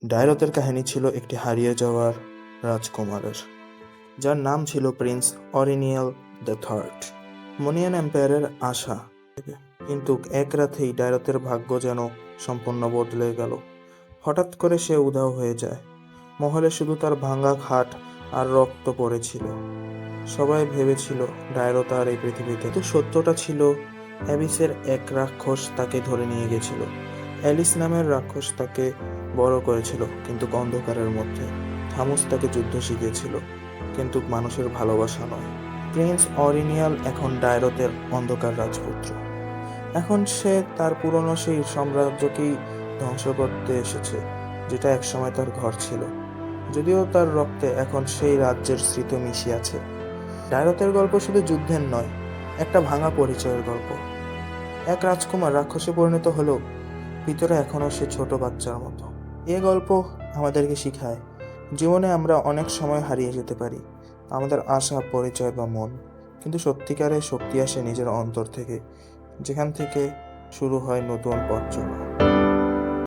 ডায়রথের কাহিনী ছিল একটি হারিয়ে যাওয়ার রাজকুমারের, যার নাম ছিল প্রিন্স অরিনিয়াল দ্য থার্ড। মনিয়ান এম্পায়ারের আশা, কিন্তু এক রাতেই ডায়রথের ভাগ্য যেন সম্পূর্ণ বদলে গেল। হঠাৎ করে সে উধাও হয়ে যায়। মহলে শুধু তার ভাঙা খাট আর রক্ত পড়েছিল। সবাই ভেবেছিল ডায়রথ আর এই পৃথিবীতে, কিন্তু সত্যটা ছিল অ্যাবিসের এক রাক্ষস তাকে ধরে নিয়ে গেছিল। অ্যালিস নামের রাক্ষস তাকে বড় করেছিল, কিন্তু অন্ধকারের মধ্যে। থামুস তাকে যুদ্ধ শিখিয়েছিল, কিন্তু মানুষের ভালোবাসা নয়। প্রিন্স অরিনিয়াল এখন ডায়রথের অন্ধকার রাজপুত্র। এখন সে তার পুরনো সেই সাম্রাজ্যকেই ধ্বংস করতে এসেছে, যেটা একসময় তার ঘর ছিল। যদিও তার রক্তে এখন সেই রাজ্যের স্মৃতি মিশে আছে। ডায়রথের গল্প শুধু যুদ্ধের নয়, একটা ভাঙা পরিচয়ের গল্প। এক রাজকুমার রাক্ষসে পরিণত হলেও ভিতরে এখনও সে ছোট বাচ্চার মতো। এ গল্প আমাদেরকে শিখায়, জীবনে আমরা অনেক সময় হারিয়ে যেতে পারি আমাদের আশা, পরিচয় বা মন, কিন্তু সত্যিকারের শক্তি আসে নিজের অন্তর থেকে, যেখান থেকে শুরু হয় নতুন পথ চলা।